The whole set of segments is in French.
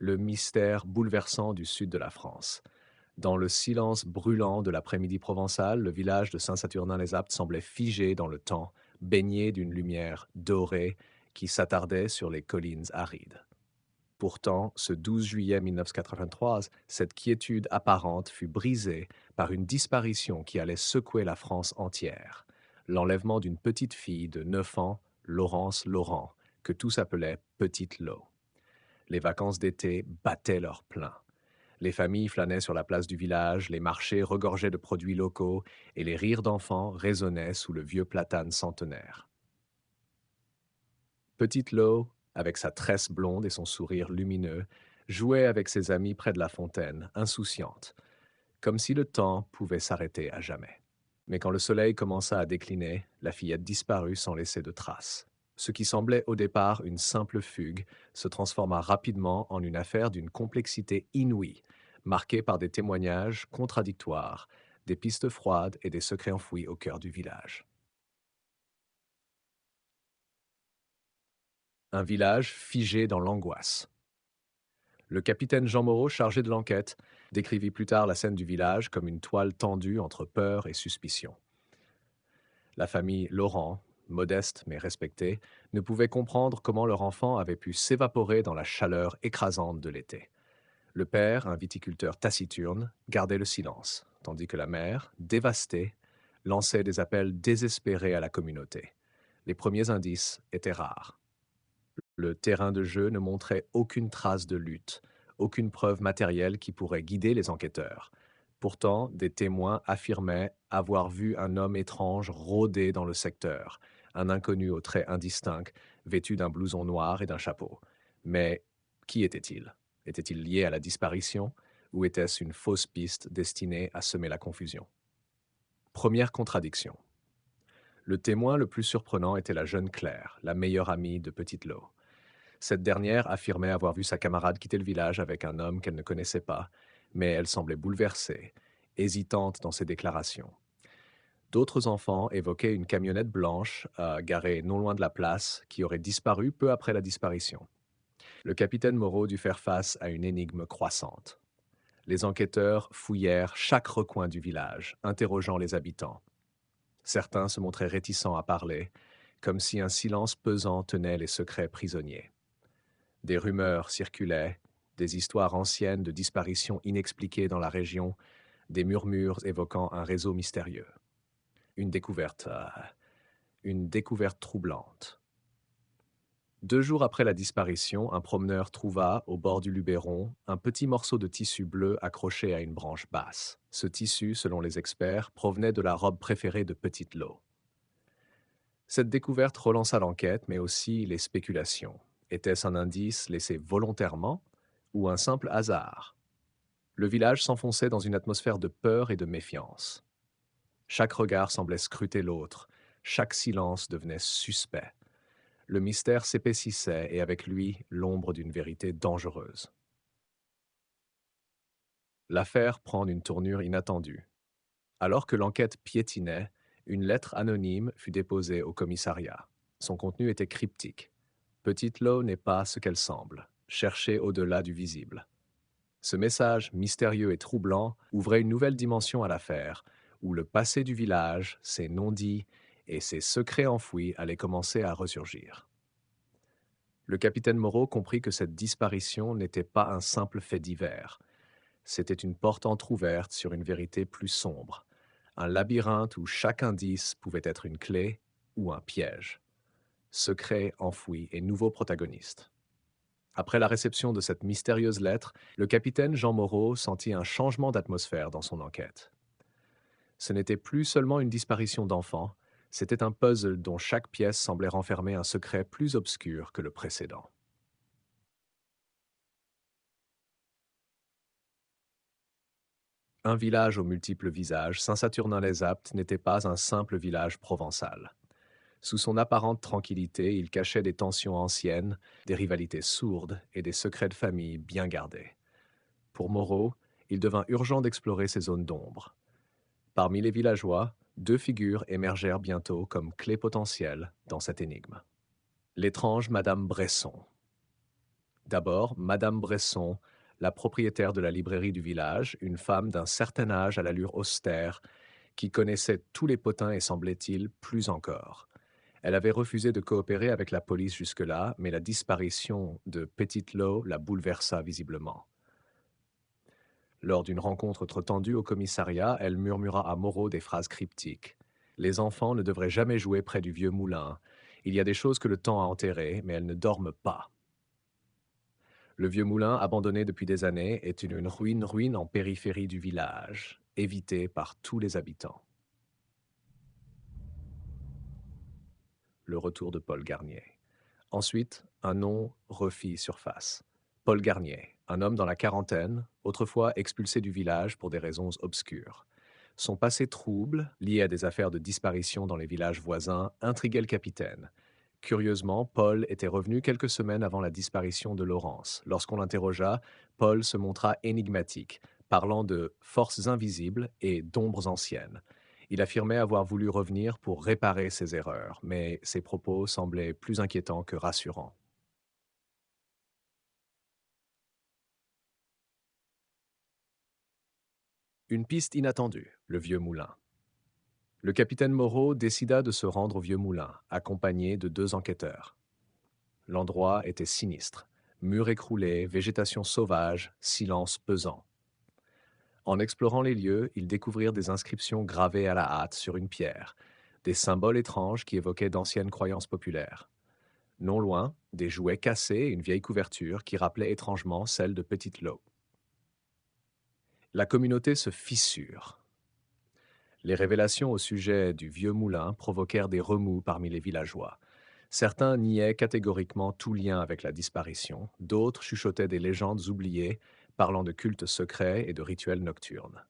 le mystère bouleversant du sud de la France. Dans le silence brûlant de l'après-midi provençal, le village de Saint-Saturnin-les-Aptes semblait figé dans le temps, baigné d'une lumière dorée qui s'attardait sur les collines arides. Pourtant, ce 12 juillet 1983, cette quiétude apparente fut brisée par une disparition qui allait secouer la France entière. L'enlèvement d'une petite fille de 9 ans, Laurence Laurent, que tous appelaient Petite Lo. Les vacances d'été battaient leur plein. Les familles flânaient sur la place du village, les marchés regorgeaient de produits locaux et les rires d'enfants résonnaient sous le vieux platane centenaire. Petite Lo, avec sa tresse blonde et son sourire lumineux, jouait avec ses amis près de la fontaine, insouciante, comme si le temps pouvait s'arrêter à jamais. Mais quand le soleil commença à décliner, la fillette disparut sans laisser de traces. Ce qui semblait au départ une simple fugue se transforma rapidement en une affaire d'une complexité inouïe, marquée par des témoignages contradictoires, des pistes froides et des secrets enfouis au cœur du village. Un village figé dans l'angoisse. Le capitaine Jean Moreau, chargé de l'enquête, décrivit plus tard la scène du village comme une toile tendue entre peur et suspicion. La famille Laurent, modeste mais respectée, ne pouvait comprendre comment leur enfant avait pu s'évaporer dans la chaleur écrasante de l'été. Le père, un viticulteur taciturne, gardait le silence, tandis que la mère, dévastée, lançait des appels désespérés à la communauté. Les premiers indices étaient rares. Le terrain de jeu ne montrait aucune trace de lutte, aucune preuve matérielle qui pourrait guider les enquêteurs. Pourtant, des témoins affirmaient avoir vu un homme étrange rôder dans le secteur, un inconnu aux traits indistincts, vêtu d'un blouson noir et d'un chapeau. Mais qui était-il? Était-il lié à la disparition ou était-ce une fausse piste destinée à semer la confusion? Première contradiction. Le témoin le plus surprenant était la jeune Claire, la meilleure amie de Petite Lo. Cette dernière affirmait avoir vu sa camarade quitter le village avec un homme qu'elle ne connaissait pas, mais elle semblait bouleversée, hésitante dans ses déclarations. D'autres enfants évoquaient une camionnette blanche garée non loin de la place qui aurait disparu peu après la disparition. Le capitaine Moreau dut faire face à une énigme croissante. Les enquêteurs fouillèrent chaque recoin du village, interrogeant les habitants. Certains se montraient réticents à parler, comme si un silence pesant tenait les secrets prisonniers. Des rumeurs circulaient, des histoires anciennes de disparitions inexpliquées dans la région, des murmures évoquant un réseau mystérieux. Une découverte, une découverte troublante. 2 jours après la disparition, un promeneur trouva, au bord du Luberon, un petit morceau de tissu bleu accroché à une branche basse. Ce tissu, selon les experts, provenait de la robe préférée de Petite Lo. Cette découverte relança l'enquête, mais aussi les spéculations. Était-ce un indice laissé volontairement ou un simple hasard? Le village s'enfonçait dans une atmosphère de peur et de méfiance. Chaque regard semblait scruter l'autre, chaque silence devenait suspect. Le mystère s'épaississait et avec lui l'ombre d'une vérité dangereuse. L'affaire prend une tournure inattendue. Alors que l'enquête piétinait, une lettre anonyme fut déposée au commissariat. Son contenu était cryptique. Petite Lo n'est pas ce qu'elle semble. Cherchez au-delà du visible. Ce message mystérieux et troublant ouvrait une nouvelle dimension à l'affaire, où le passé du village, ses non-dits et ses secrets enfouis allaient commencer à ressurgir. Le capitaine Moreau comprit que cette disparition n'était pas un simple fait divers. C'était une porte entr'ouverte sur une vérité plus sombre, un labyrinthe où chaque indice pouvait être une clé ou un piège. Secret enfoui et nouveau protagoniste. Après la réception de cette mystérieuse lettre, le capitaine Jean Moreau sentit un changement d'atmosphère dans son enquête. Ce n'était plus seulement une disparition d'enfant, c'était un puzzle dont chaque pièce semblait renfermer un secret plus obscur que le précédent. Un village aux multiples visages, Saint-Saturnin-les-Aptes n'était pas un simple village provençal. Sous son apparente tranquillité, il cachait des tensions anciennes, des rivalités sourdes et des secrets de famille bien gardés. Pour Moreau, il devint urgent d'explorer ces zones d'ombre. Parmi les villageois, 2 figures émergèrent bientôt comme clés potentielles dans cette énigme. L'étrange Madame Bresson. D'abord, Madame Bresson, la propriétaire de la librairie du village, une femme d'un certain âge à l'allure austère, qui connaissait tous les potins et semblait-il plus encore. Elle avait refusé de coopérer avec la police jusque-là, mais la disparition de Petite Lo la bouleversa visiblement. Lors d'une rencontre trop tendue au commissariat, elle murmura à Moreau des phrases cryptiques. Les enfants ne devraient jamais jouer près du vieux moulin. Il y a des choses que le temps a enterrées, mais elles ne dorment pas. Le vieux moulin, abandonné depuis des années, est une ruine en périphérie du village, évité par tous les habitants. Le retour de Paul Garnier. Ensuite, un nom refit surface. Paul Garnier, un homme dans la quarantaine, autrefois expulsé du village pour des raisons obscures. Son passé trouble, lié à des affaires de disparition dans les villages voisins, intriguait le capitaine. Curieusement, Paul était revenu quelques semaines avant la disparition de Laurence. Lorsqu'on l'interrogea, Paul se montra énigmatique, parlant de forces invisibles et d'ombres anciennes. Il affirmait avoir voulu revenir pour réparer ses erreurs, mais ses propos semblaient plus inquiétants que rassurants. Une piste inattendue, le vieux moulin. Le capitaine Moreau décida de se rendre au vieux moulin, accompagné de deux enquêteurs. L'endroit était sinistre. Murs écroulés, végétation sauvage, silence pesant. En explorant les lieux, ils découvrirent des inscriptions gravées à la hâte sur une pierre, des symboles étranges qui évoquaient d'anciennes croyances populaires. Non loin, des jouets cassés et une vieille couverture qui rappelait étrangement celle de Petite Lo. La communauté se fissure. Les révélations au sujet du vieux moulin provoquèrent des remous parmi les villageois. Certains niaient catégoriquement tout lien avec la disparition, d'autres chuchotaient des légendes oubliées, parlant de cultes secrets et de rituels nocturnes.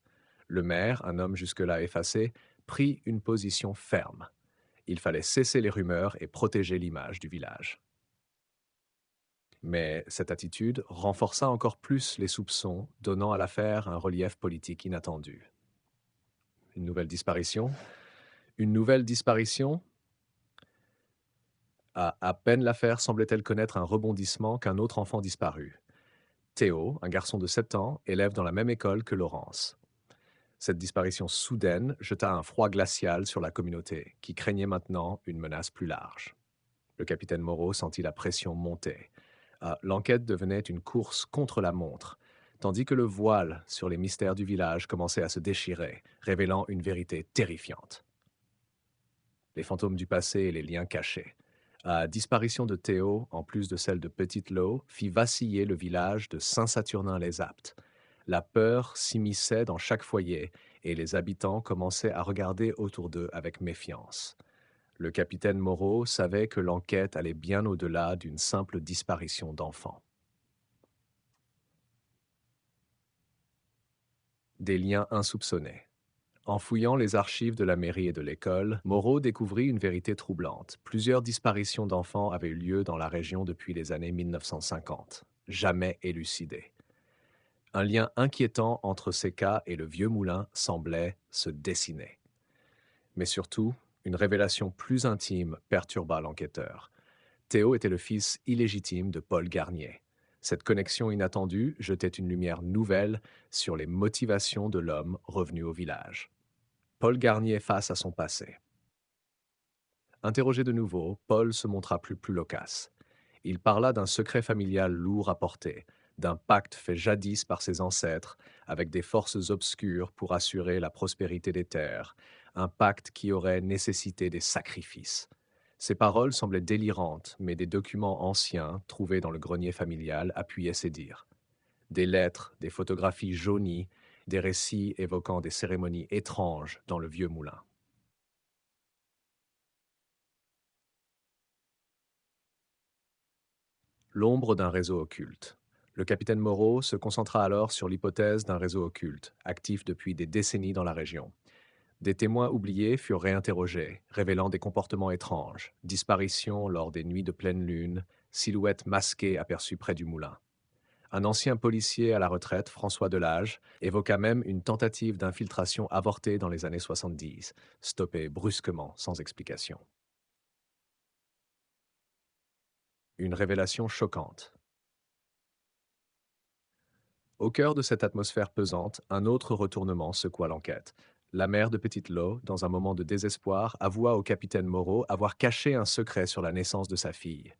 Le maire, un homme jusque-là effacé, prit une position ferme. Il fallait cesser les rumeurs et protéger l'image du village. Mais cette attitude renforça encore plus les soupçons, donnant à l'affaire un relief politique inattendu. Une nouvelle disparition. Une nouvelle disparition. À peine l'affaire semblait-elle connaître un rebondissement qu'un autre enfant disparut. Théo, un garçon de 7 ans, élève dans la même école que Laurence. Cette disparition soudaine jeta un froid glacial sur la communauté, qui craignait maintenant une menace plus large. Le capitaine Moreau sentit la pression monter. L'enquête devenait une course contre la montre, tandis que le voile sur les mystères du village commençait à se déchirer, révélant une vérité terrifiante. Les fantômes du passé et les liens cachés. La disparition de Théo, en plus de celle de Petite Lo, fit vaciller le village de Saint-Saturnin-les-Aptes. La peur s'immisçait dans chaque foyer et les habitants commençaient à regarder autour d'eux avec méfiance. Le capitaine Moreau savait que l'enquête allait bien au-delà d'une simple disparition d'enfants. Des liens insoupçonnés. En fouillant les archives de la mairie et de l'école, Moreau découvrit une vérité troublante. Plusieurs disparitions d'enfants avaient eu lieu dans la région depuis les années 1950, jamais élucidées. Un lien inquiétant entre ces cas et le vieux moulin semblait se dessiner. Mais surtout, une révélation plus intime perturba l'enquêteur. Théo était le fils illégitime de Paul Garnier. Cette connexion inattendue jetait une lumière nouvelle sur les motivations de l'homme revenu au village. Paul Garnier face à son passé. Interrogé de nouveau, Paul se montra plus loquace. Il parla d'un secret familial lourd à porter, d'un pacte fait jadis par ses ancêtres avec des forces obscures pour assurer la prospérité des terres, un pacte qui aurait nécessité des sacrifices. Ses paroles semblaient délirantes, mais des documents anciens, trouvés dans le grenier familial, appuyaient ses dires. Des lettres, des photographies jaunies, des récits évoquant des cérémonies étranges dans le vieux moulin. L'ombre d'un réseau occulte. Le capitaine Moreau se concentra alors sur l'hypothèse d'un réseau occulte, actif depuis des décennies dans la région. Des témoins oubliés furent réinterrogés, révélant des comportements étranges, disparitions lors des nuits de pleine lune, silhouettes masquées aperçues près du moulin. Un ancien policier à la retraite, François Delage, évoqua même une tentative d'infiltration avortée dans les années 70, stoppée brusquement, sans explication. Une révélation choquante. Au cœur de cette atmosphère pesante, un autre retournement secoua l'enquête. La mère de Petite-Lo, dans un moment de désespoir, avoua au capitaine Moreau avoir caché un secret sur la naissance de sa fille.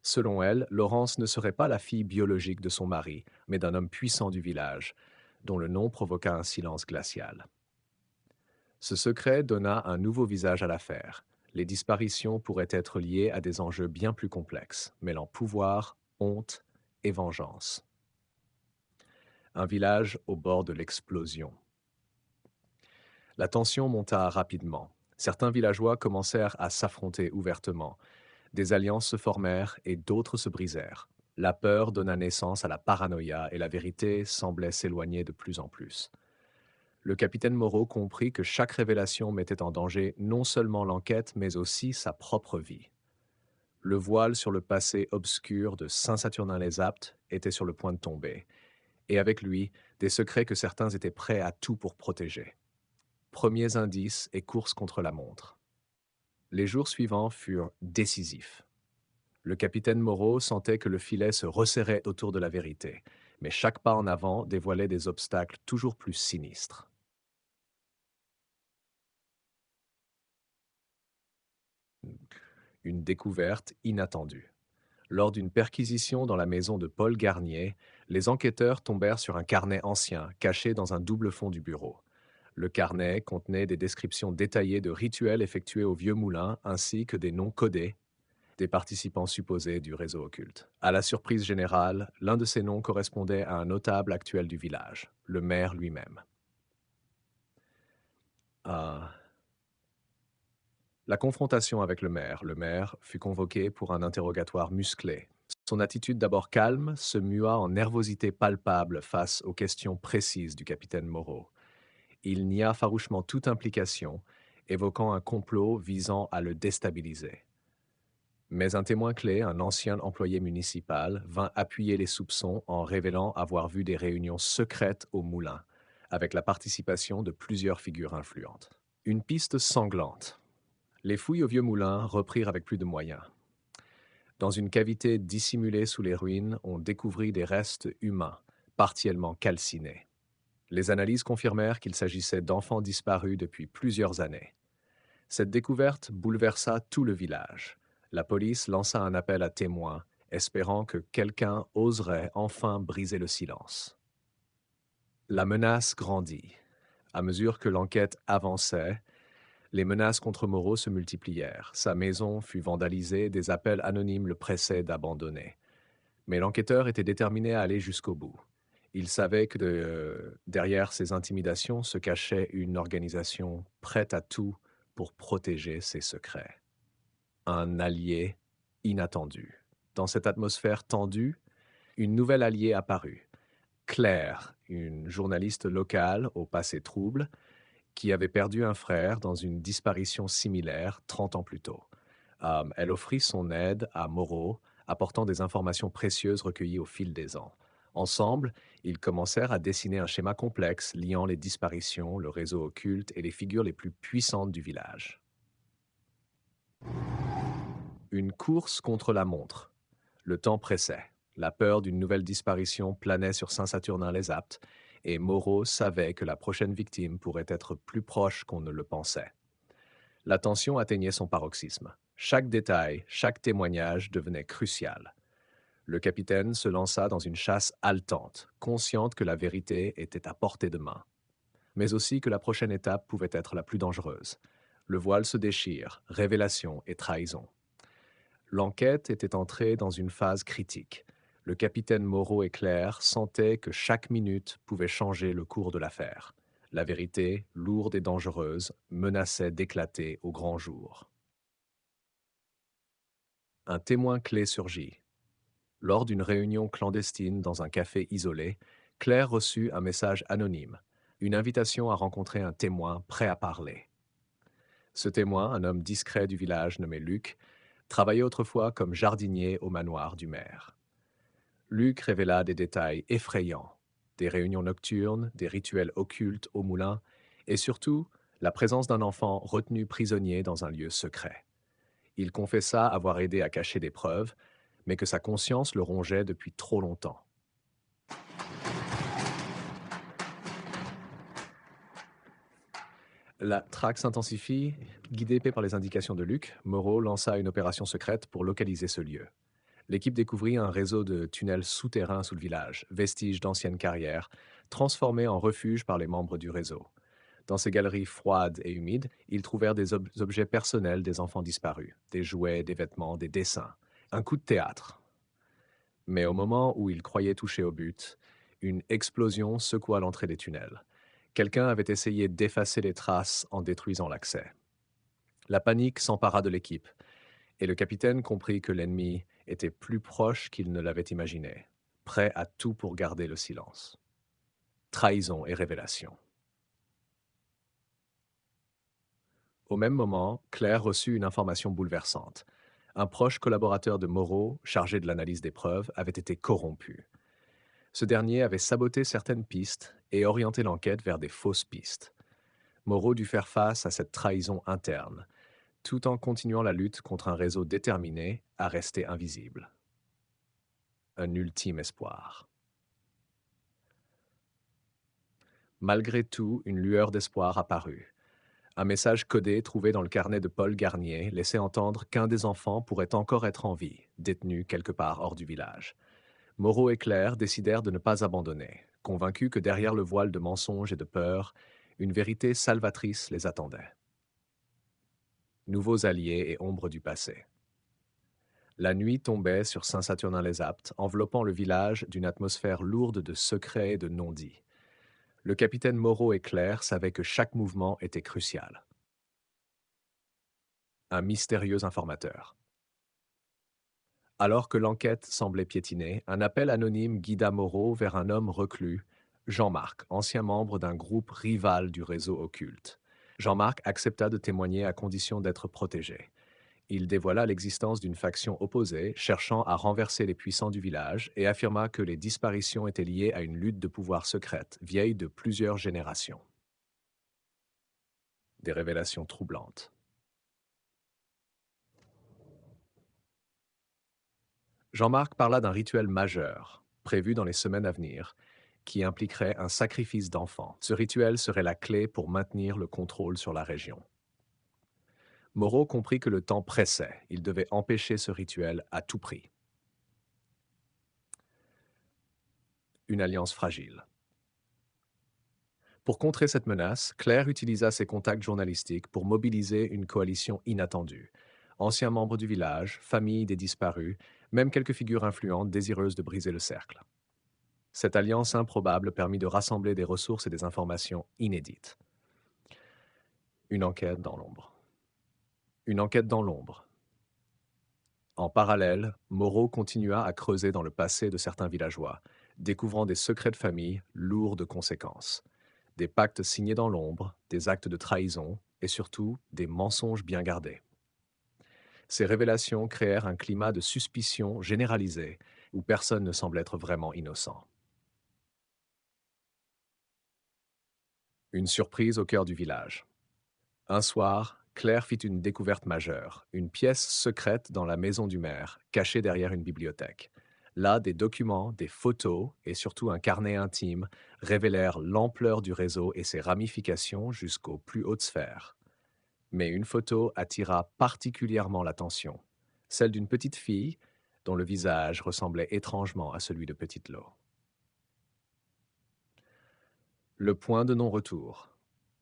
Selon elle, Laurence ne serait pas la fille biologique de son mari, mais d'un homme puissant du village, dont le nom provoqua un silence glacial. Ce secret donna un nouveau visage à l'affaire. Les disparitions pourraient être liées à des enjeux bien plus complexes, mêlant pouvoir, honte et vengeance. Un village au bord de l'explosion. La tension monta rapidement. Certains villageois commencèrent à s'affronter ouvertement. Des alliances se formèrent et d'autres se brisèrent. La peur donna naissance à la paranoïa et la vérité semblait s'éloigner de plus en plus. Le capitaine Moreau comprit que chaque révélation mettait en danger non seulement l'enquête, mais aussi sa propre vie. Le voile sur le passé obscur de Saint-Saturnin-les-Aptes était sur le point de tomber, et avec lui, des secrets que certains étaient prêts à tout pour protéger. Premiers indices et course contre la montre. Les jours suivants furent décisifs. Le capitaine Moreau sentait que le filet se resserrait autour de la vérité, mais chaque pas en avant dévoilait des obstacles toujours plus sinistres. Une découverte inattendue. Lors d'une perquisition dans la maison de Paul Garnier, les enquêteurs tombèrent sur un carnet ancien caché dans un double fond du bureau. Le carnet contenait des descriptions détaillées de rituels effectués au vieux moulin ainsi que des noms codés des participants supposés du réseau occulte. À la surprise générale, l'un de ces noms correspondait à un notable actuel du village, le maire lui-même. Ah. La confrontation avec le maire fut convoqué pour un interrogatoire musclé. Son attitude d'abord calme se mua en nervosité palpable face aux questions précises du capitaine Moreau. Il nia farouchement toute implication, évoquant un complot visant à le déstabiliser. Mais un témoin clé, un ancien employé municipal, vint appuyer les soupçons en révélant avoir vu des réunions secrètes au moulin, avec la participation de plusieurs figures influentes. Une piste sanglante. Les fouilles au vieux moulin reprirent avec plus de moyens. Dans une cavité dissimulée sous les ruines, on découvrit des restes humains, partiellement calcinés. Les analyses confirmèrent qu'il s'agissait d'enfants disparus depuis plusieurs années. Cette découverte bouleversa tout le village. La police lança un appel à témoins, espérant que quelqu'un oserait enfin briser le silence. La menace grandit. À mesure que l'enquête avançait, les menaces contre Moreau se multiplièrent. Sa maison fut vandalisée, des appels anonymes le pressaient d'abandonner. Mais l'enquêteur était déterminé à aller jusqu'au bout. Il savait que derrière ces intimidations se cachait une organisation prête à tout pour protéger ses secrets. Un allié inattendu. Dans cette atmosphère tendue, une nouvelle alliée apparut. Claire, une journaliste locale au passé trouble, qui avait perdu un frère dans une disparition similaire 30 ans plus tôt. Elle offrit son aide à Moreau, apportant des informations précieuses recueillies au fil des ans. Ensemble, ils commencèrent à dessiner un schéma complexe liant les disparitions, le réseau occulte et les figures les plus puissantes du village. Une course contre la montre. Le temps pressait. La peur d'une nouvelle disparition planait sur Saint-Saturnin-les-Aptes, et Moreau savait que la prochaine victime pourrait être plus proche qu'on ne le pensait. La tension atteignait son paroxysme. Chaque détail, chaque témoignage devenait crucial. Le capitaine se lança dans une chasse haletante, consciente que la vérité était à portée de main, mais aussi que la prochaine étape pouvait être la plus dangereuse. Le voile se déchire, révélation et trahison. L'enquête était entrée dans une phase critique. Le capitaine Moreau et Claire sentaient que chaque minute pouvait changer le cours de l'affaire. La vérité, lourde et dangereuse, menaçait d'éclater au grand jour. Un témoin clé surgit. Lors d'une réunion clandestine dans un café isolé, Claire reçut un message anonyme, une invitation à rencontrer un témoin prêt à parler. Ce témoin, un homme discret du village nommé Luc, travaillait autrefois comme jardinier au manoir du maire. Luc révéla des détails effrayants, des réunions nocturnes, des rituels occultes au moulin, et surtout la présence d'un enfant retenu prisonnier dans un lieu secret. Il confessa avoir aidé à cacher des preuves, mais que sa conscience le rongeait depuis trop longtemps. La traque s'intensifie. Guidé par les indications de Luc, Moreau lança une opération secrète pour localiser ce lieu. L'équipe découvrit un réseau de tunnels souterrains sous le village, vestiges d'anciennes carrières, transformés en refuge par les membres du réseau. Dans ces galeries froides et humides, ils trouvèrent des objets personnels des enfants disparus, des jouets, des vêtements, des dessins. Un coup de théâtre. Mais au moment où ils croyaient toucher au but, une explosion secoua l'entrée des tunnels. Quelqu'un avait essayé d'effacer les traces en détruisant l'accès. La panique s'empara de l'équipe, et le capitaine comprit que l'ennemi était plus proche qu'il ne l'avait imaginé, prêt à tout pour garder le silence. Trahison et révélation. Au même moment, Claire reçut une information bouleversante. Un proche collaborateur de Moreau, chargé de l'analyse des preuves, avait été corrompu. Ce dernier avait saboté certaines pistes et orienté l'enquête vers des fausses pistes. Moreau dut faire face à cette trahison interne, tout en continuant la lutte contre un réseau déterminé à rester invisible. Un ultime espoir. Malgré tout, une lueur d'espoir apparut. Un message codé trouvé dans le carnet de Paul Garnier laissait entendre qu'un des enfants pourrait encore être en vie, détenu quelque part hors du village. Moreau et Claire décidèrent de ne pas abandonner, convaincus que derrière le voile de mensonges et de peur, une vérité salvatrice les attendait. Nouveaux alliés et ombres du passé. La nuit tombait sur Saint-Saturnin-les-Aptes, enveloppant le village d'une atmosphère lourde de secrets et de non-dits. Le capitaine Moreau et Claire savaient que chaque mouvement était crucial. Un mystérieux informateur. Alors que l'enquête semblait piétiner, un appel anonyme guida Moreau vers un homme reclus, Jean-Marc, ancien membre d'un groupe rival du réseau occulte. Jean-Marc accepta de témoigner à condition d'être protégé. Il dévoila l'existence d'une faction opposée cherchant à renverser les puissants du village et affirma que les disparitions étaient liées à une lutte de pouvoir secrète, vieille de plusieurs générations. Des révélations troublantes. Jean-Marc parla d'un rituel majeur, prévu dans les semaines à venir, qui impliquerait un sacrifice d'enfants. Ce rituel serait la clé pour maintenir le contrôle sur la région. Moreau comprit que le temps pressait. Il devait empêcher ce rituel à tout prix. Une alliance fragile. Pour contrer cette menace, Claire utilisa ses contacts journalistiques pour mobiliser une coalition inattendue. Anciens membres du village, familles des disparus, même quelques figures influentes désireuses de briser le cercle. Cette alliance improbable permit de rassembler des ressources et des informations inédites. Une enquête dans l'ombre. Une enquête dans l'ombre. En parallèle, Moreau continua à creuser dans le passé de certains villageois, découvrant des secrets de famille lourds de conséquences. Des pactes signés dans l'ombre, des actes de trahison et surtout des mensonges bien gardés. Ces révélations créèrent un climat de suspicion généralisée où personne ne semble être vraiment innocent. Une surprise au cœur du village. Un soir, Claire fit une découverte majeure, une pièce secrète dans la maison du maire, cachée derrière une bibliothèque. Là, des documents, des photos et surtout un carnet intime révélèrent l'ampleur du réseau et ses ramifications jusqu'aux plus hautes sphères. Mais une photo attira particulièrement l'attention, celle d'une petite fille dont le visage ressemblait étrangement à celui de Petite Lo. Le point de non-retour.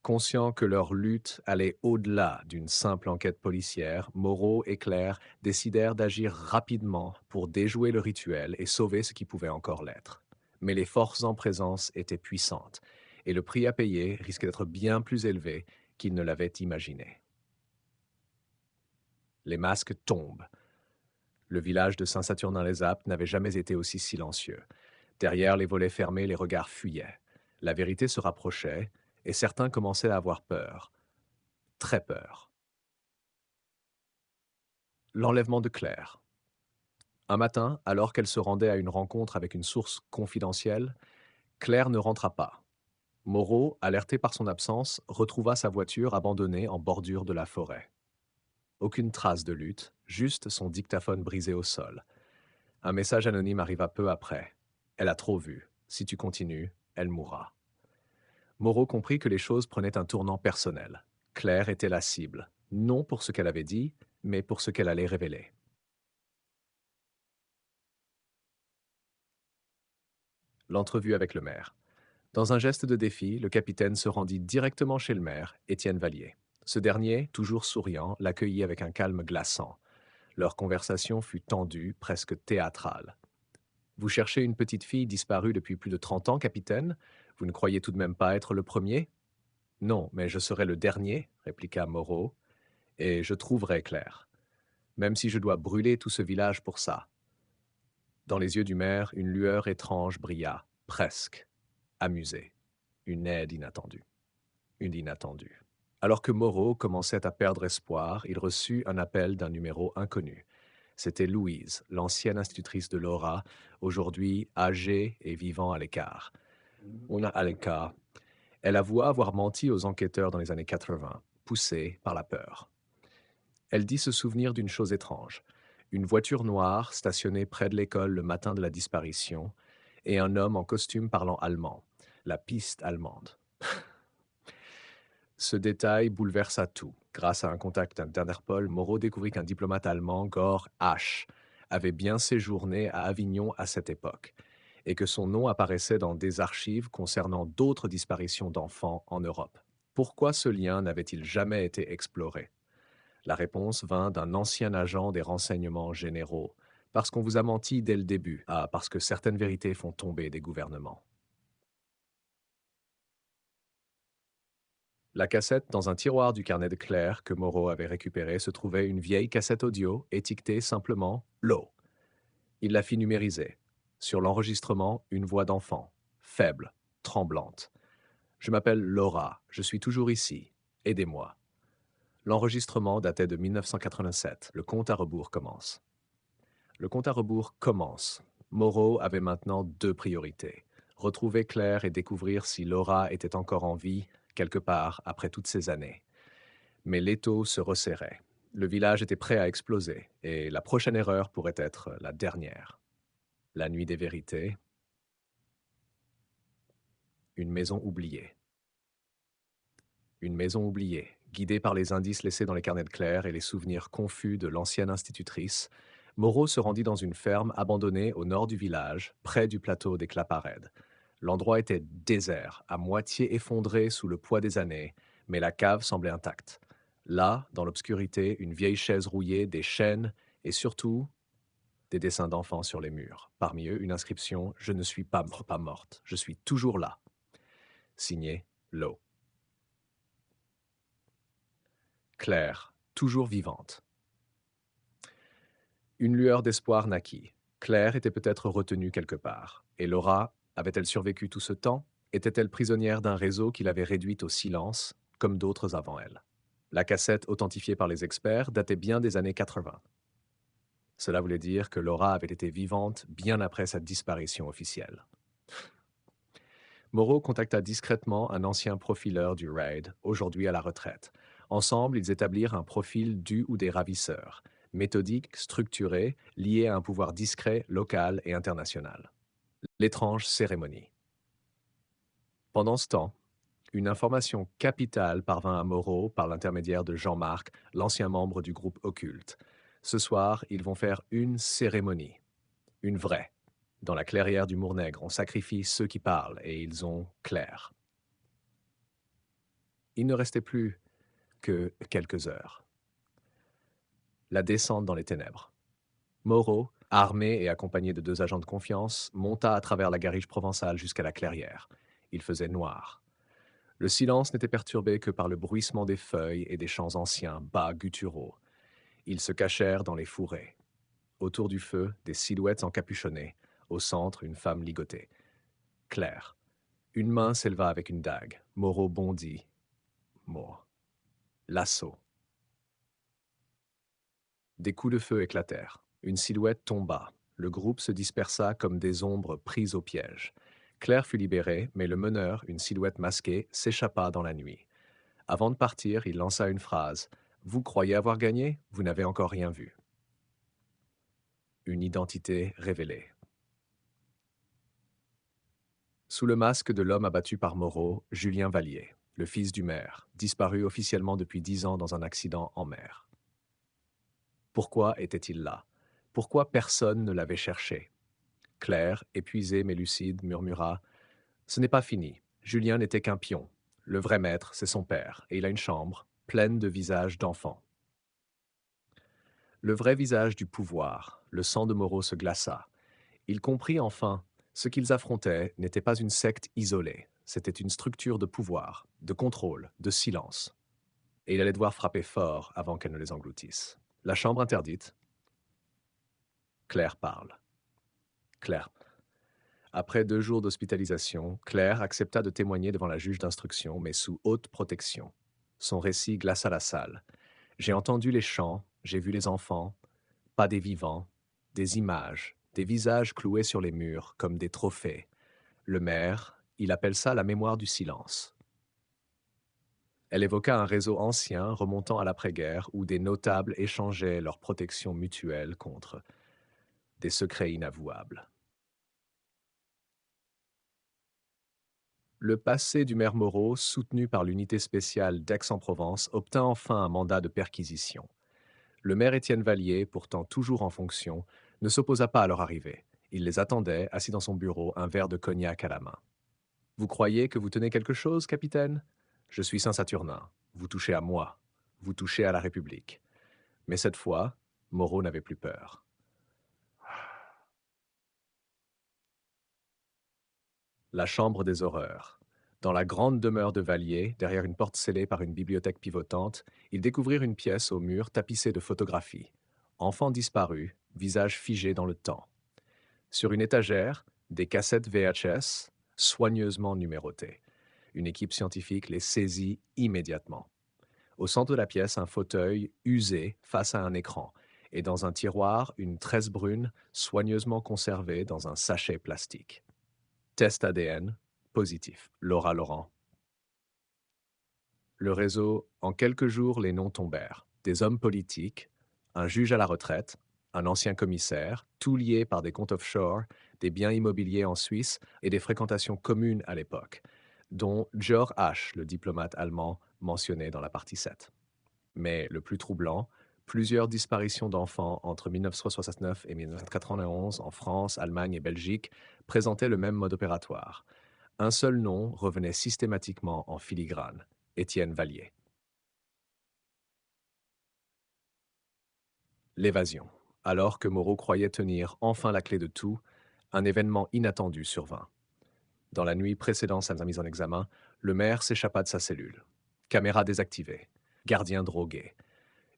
Conscients que leur lutte allait au-delà d'une simple enquête policière, Moreau et Claire décidèrent d'agir rapidement pour déjouer le rituel et sauver ce qui pouvait encore l'être. Mais les forces en présence étaient puissantes, et le prix à payer risquait d'être bien plus élevé qu'ils ne l'avaient imaginé. Les masques tombent. Le village de Saint-Saturnin-les-Aptes n'avait jamais été aussi silencieux. Derrière les volets fermés, les regards fuyaient. La vérité se rapprochait, et certains commençaient à avoir peur. Très peur. L'enlèvement de Claire. Un matin, alors qu'elle se rendait à une rencontre avec une source confidentielle, Claire ne rentra pas. Moreau, alerté par son absence, retrouva sa voiture abandonnée en bordure de la forêt. Aucune trace de lutte, juste son dictaphone brisé au sol. Un message anonyme arriva peu après. Elle a trop vu. Si tu continues, elle mourra. Moreau comprit que les choses prenaient un tournant personnel. Claire était la cible, non pour ce qu'elle avait dit, mais pour ce qu'elle allait révéler. L'entrevue avec le maire. Dans un geste de défi, le capitaine se rendit directement chez le maire, Étienne Vallier. Ce dernier, toujours souriant, l'accueillit avec un calme glaçant. Leur conversation fut tendue, presque théâtrale. Vous cherchez une petite fille disparue depuis plus de 30 ans, capitaine? Vous ne croyez tout de même pas être le premier? Non, mais je serai le dernier, répliqua Moreau, et je trouverai Claire. Même si je dois brûler tout ce village pour ça. Dans les yeux du maire, une lueur étrange brilla, presque, amusée. Une aide inattendue. Une inattendue. Alors que Moreau commençait à perdre espoir, il reçut un appel d'un numéro inconnu. C'était Louise, l'ancienne institutrice de Laura, aujourd'hui âgée et vivant à l'écart. On a à l'écart. Elle avoua avoir menti aux enquêteurs dans les années 80, poussée par la peur. Elle dit se souvenir d'une chose étrange. Une voiture noire stationnée près de l'école le matin de la disparition et un homme en costume parlant allemand. La piste allemande. Ce détail bouleversa tout. Grâce à un contact d'Interpol, Moreau découvrit qu'un diplomate allemand, Gor H., avait bien séjourné à Avignon à cette époque, et que son nom apparaissait dans des archives concernant d'autres disparitions d'enfants en Europe. Pourquoi ce lien n'avait-il jamais été exploré? La réponse vint d'un ancien agent des renseignements généraux. Parce qu'on vous a menti dès le début. Ah, parce que certaines vérités font tomber des gouvernements. La cassette dans un tiroir du carnet de Claire que Moreau avait récupéré se trouvait une vieille cassette audio étiquetée simplement Low. Il la fit numériser. Sur l'enregistrement, une voix d'enfant, faible, tremblante. Je m'appelle Laura, je suis toujours ici. Aidez-moi. L'enregistrement datait de 1987. Le compte à rebours commence. Le compte à rebours commence. Moreau avait maintenant deux priorités. Retrouver Claire et découvrir si Laura était encore en vie, quelque part, après toutes ces années. Mais l'étau se resserrait. Le village était prêt à exploser, et la prochaine erreur pourrait être la dernière. La nuit des vérités. Une maison oubliée. Une maison oubliée, guidée par les indices laissés dans les carnets de Claire et les souvenirs confus de l'ancienne institutrice, Moreau se rendit dans une ferme abandonnée au nord du village, près du plateau des Claparèdes. L'endroit était désert, à moitié effondré sous le poids des années, mais la cave semblait intacte. Là, dans l'obscurité, une vieille chaise rouillée, des chaînes et surtout des dessins d'enfants sur les murs. Parmi eux, une inscription Je ne suis pas morte, je suis toujours là. Signé Lowe. Claire, toujours vivante. Une lueur d'espoir naquit. Claire était peut-être retenue quelque part. Et Laura, avait-elle survécu tout ce temps? Était-elle prisonnière d'un réseau qui l'avait réduite au silence, comme d'autres avant elle? La cassette authentifiée par les experts datait bien des années 80. Cela voulait dire que Laura avait été vivante bien après sa disparition officielle. Moreau contacta discrètement un ancien profileur du RAID, aujourd'hui à la retraite. Ensemble, ils établirent un profil du ou des ravisseurs, méthodique, structuré, lié à un pouvoir discret, local et international. L'étrange cérémonie. Pendant ce temps, une information capitale parvint à Moreau par l'intermédiaire de Jean-Marc, l'ancien membre du groupe Occulte. Ce soir, ils vont faire une cérémonie. Une vraie. Dans la clairière du Mournègre, on sacrifie ceux qui parlent et ils ont Claire. Il ne restait plus que quelques heures. La descente dans les ténèbres. Moreau, armé et accompagné de deux agents de confiance, monta à travers la garrigue provençale jusqu'à la clairière. Il faisait noir. Le silence n'était perturbé que par le bruissement des feuilles et des chants anciens, bas gutturaux. Ils se cachèrent dans les fourrés. Autour du feu, des silhouettes encapuchonnées. Au centre, une femme ligotée. Claire. Une main s'éleva avec une dague. Moreau bondit. Mort. L'assaut. Des coups de feu éclatèrent. Une silhouette tomba. Le groupe se dispersa comme des ombres prises au piège. Claire fut libérée, mais le meneur, une silhouette masquée, s'échappa dans la nuit. Avant de partir, il lança une phrase. « Vous croyez avoir gagné? Vous n'avez encore rien vu. » Une identité révélée. Sous le masque de l'homme abattu par Moreau, Julien Vallier, le fils du maire, disparu officiellement depuis 10 ans dans un accident en mer. Pourquoi était-il là? Pourquoi personne ne l'avait cherché? Claire, épuisée mais lucide, murmura: Ce n'est pas fini. Julien n'était qu'un pion. Le vrai maître, c'est son père, et il a une chambre, pleine de visages d'enfants. Le vrai visage du pouvoir, le sang de Moreau se glaça. Il comprit enfin, ce qu'ils affrontaient n'était pas une secte isolée, c'était une structure de pouvoir, de contrôle, de silence. Et il allait devoir frapper fort avant qu'elle ne les engloutisse. La chambre interdite. Claire parle. Claire. Après 2 jours d'hospitalisation, Claire accepta de témoigner devant la juge d'instruction, mais sous haute protection. Son récit glaça la salle. J'ai entendu les chants, j'ai vu les enfants, pas des vivants, des images, des visages cloués sur les murs comme des trophées. Le maire, il appelle ça la mémoire du silence. Elle évoqua un réseau ancien remontant à l'après-guerre où des notables échangeaient leur protection mutuelle contre des secrets inavouables. Le passé du maire Moreau, soutenu par l'unité spéciale d'Aix-en-Provence, obtint enfin un mandat de perquisition. Le maire Étienne Vallier, pourtant toujours en fonction, ne s'opposa pas à leur arrivée. Il les attendait, assis dans son bureau, un verre de cognac à la main. Vous croyez que vous tenez quelque chose, capitaine? Je suis Saint-Saturnin. Vous touchez à moi. Vous touchez à la République. Mais cette fois, Moreau n'avait plus peur. La chambre des horreurs. Dans la grande demeure de Vallier, derrière une porte scellée par une bibliothèque pivotante, ils découvrirent une pièce au mur tapissée de photographies. Enfants disparus, visages figés dans le temps. Sur une étagère, des cassettes VHS, soigneusement numérotées. Une équipe scientifique les saisit immédiatement. Au centre de la pièce, un fauteuil usé face à un écran, et dans un tiroir, une tresse brune soigneusement conservée dans un sachet plastique. Test ADN, positif. Laura Laurent. Le réseau, en quelques jours, les noms tombèrent. Des hommes politiques, un juge à la retraite, un ancien commissaire, tout liés par des comptes offshore, des biens immobiliers en Suisse et des fréquentations communes à l'époque, dont Georg H., le diplomate allemand mentionné dans la partie 7. Mais le plus troublant, plusieurs disparitions d'enfants entre 1969 et 1991 en France, Allemagne et Belgique présentaient le même mode opératoire. Un seul nom revenait systématiquement en filigrane: Étienne Vallier. L'évasion. Alors que Moreau croyait tenir enfin la clé de tout, un événement inattendu survint. Dans la nuit précédant sa mise en examen, le maire s'échappa de sa cellule. Caméra désactivée. Gardien drogué.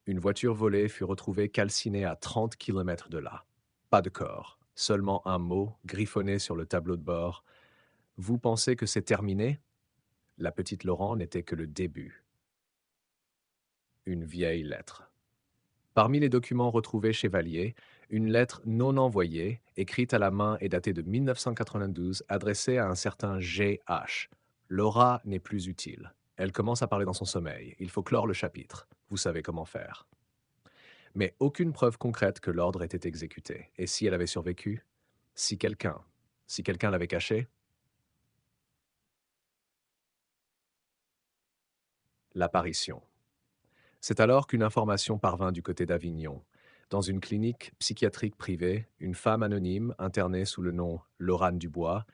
Une voiture volée fut retrouvée calcinée à 30 km de là. Pas de corps, seulement un mot griffonné sur le tableau de bord. Vous pensez que c'est terminé? La petite Laurent n'était que le début. Une vieille lettre. Parmi les documents retrouvés chez Vallier, une lettre non envoyée, écrite à la main et datée de 1992, adressée à un certain G.H. Laura n'est plus utile. Elle commence à parler dans son sommeil. Il faut clore le chapitre. Vous savez comment faire. Mais aucune preuve concrète que l'ordre était exécuté. Et si elle avait survécu? Si quelqu'un? Si quelqu'un l'avait caché? L'apparition. C'est alors qu'une information parvint du côté d'Avignon. Dans une clinique psychiatrique privée, une femme anonyme, internée sous le nom Laurane Dubois,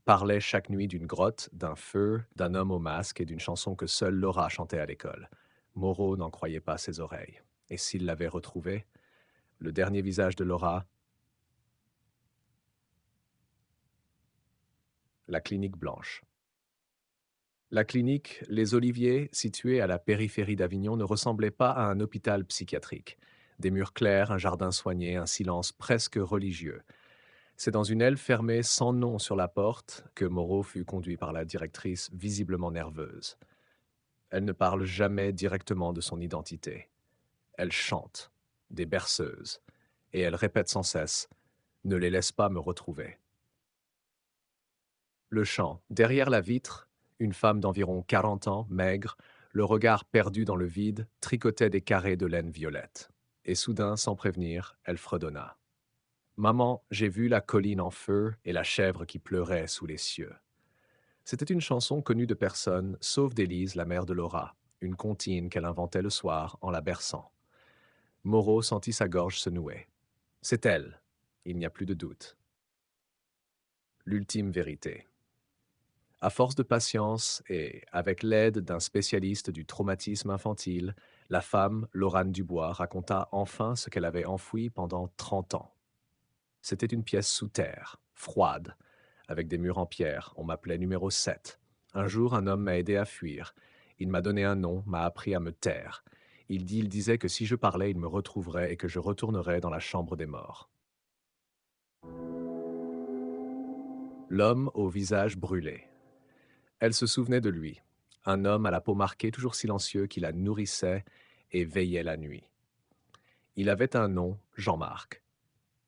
parlait chaque nuit d'une grotte, d'un feu, d'un homme au masque et d'une chanson que seule Laura chantait à l'école. Moreau n'en croyait pas ses oreilles. Et s'il l'avait retrouvée? Le dernier visage de Laura? La clinique blanche. La clinique Les Oliviers, située à la périphérie d'Avignon, ne ressemblait pas à un hôpital psychiatrique. Des murs clairs, un jardin soigné, un silence presque religieux. C'est dans une aile fermée sans nom sur la porte que Moreau fut conduit par la directrice visiblement nerveuse. Elle ne parle jamais directement de son identité. Elle chante, des berceuses, et elle répète sans cesse: Ne les laisse pas me retrouver. Le chant. Derrière la vitre, une femme d'environ 40 ans, maigre, le regard perdu dans le vide, tricotait des carrés de laine violette. Et soudain, sans prévenir, elle fredonna: Maman, j'ai vu la colline en feu et la chèvre qui pleurait sous les cieux. C'était une chanson connue de personne, sauf d'Élise, la mère de Laura, une comptine qu'elle inventait le soir en la berçant. Moreau sentit sa gorge se nouer. C'est elle, il n'y a plus de doute. L'ultime vérité. À force de patience et avec l'aide d'un spécialiste du traumatisme infantile, la femme, Laurane Dubois, raconta enfin ce qu'elle avait enfoui pendant 30 ans. C'était une pièce sous terre, froide, avec des murs en pierre. On m'appelait numéro 7. Un jour, un homme m'a aidé à fuir. Il m'a donné un nom, m'a appris à me taire. Il disait que si je parlais, il me retrouverait et que je retournerais dans la chambre des morts. L'homme au visage brûlé. Elle se souvenait de lui, un homme à la peau marquée, toujours silencieux, qui la nourrissait et veillait la nuit. Il avait un nom, Jean-Marc,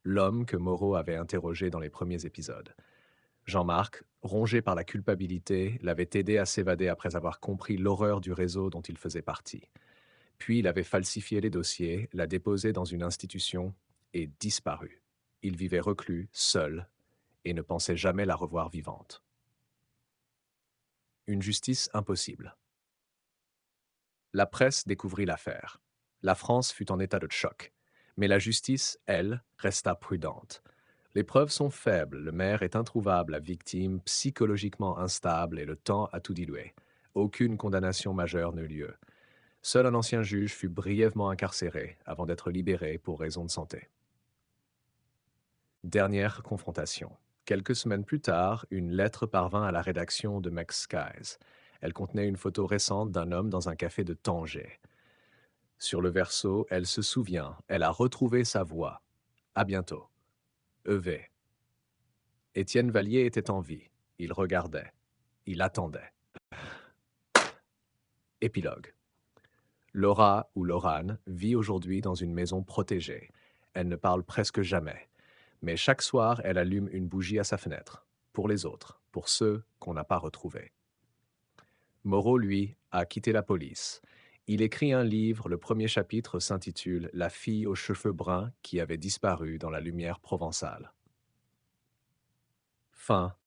l'homme que Moreau avait interrogé dans les premiers épisodes. Jean-Marc, rongé par la culpabilité, l'avait aidé à s'évader après avoir compris l'horreur du réseau dont il faisait partie. Puis il avait falsifié les dossiers, l'a déposé dans une institution et disparu. Il vivait reclus, seul, et ne pensait jamais la revoir vivante. Une justice impossible. La presse découvrit l'affaire. La France fut en état de choc. Mais la justice, elle, resta prudente. Les preuves sont faibles, le maire est introuvable, la victime psychologiquement instable et le temps a tout dilué. Aucune condamnation majeure n'eut lieu. Seul un ancien juge fut brièvement incarcéré avant d'être libéré pour raison de santé. Dernière confrontation. Quelques semaines plus tard, une lettre parvint à la rédaction de Mex Skies. Elle contenait une photo récente d'un homme dans un café de Tanger. Sur le verso, elle se souvient, elle a retrouvé sa voix. À bientôt. EV. Étienne Vallier était en vie. Il regardait. Il attendait. Épilogue. Laura, ou Laurane, vit aujourd'hui dans une maison protégée. Elle ne parle presque jamais. Mais chaque soir, elle allume une bougie à sa fenêtre. Pour les autres, pour ceux qu'on n'a pas retrouvés. Moreau, lui, a quitté la police. Il écrit un livre, le premier chapitre s'intitule « La fille aux cheveux bruns qui avait disparu dans la lumière provençale ». Fin.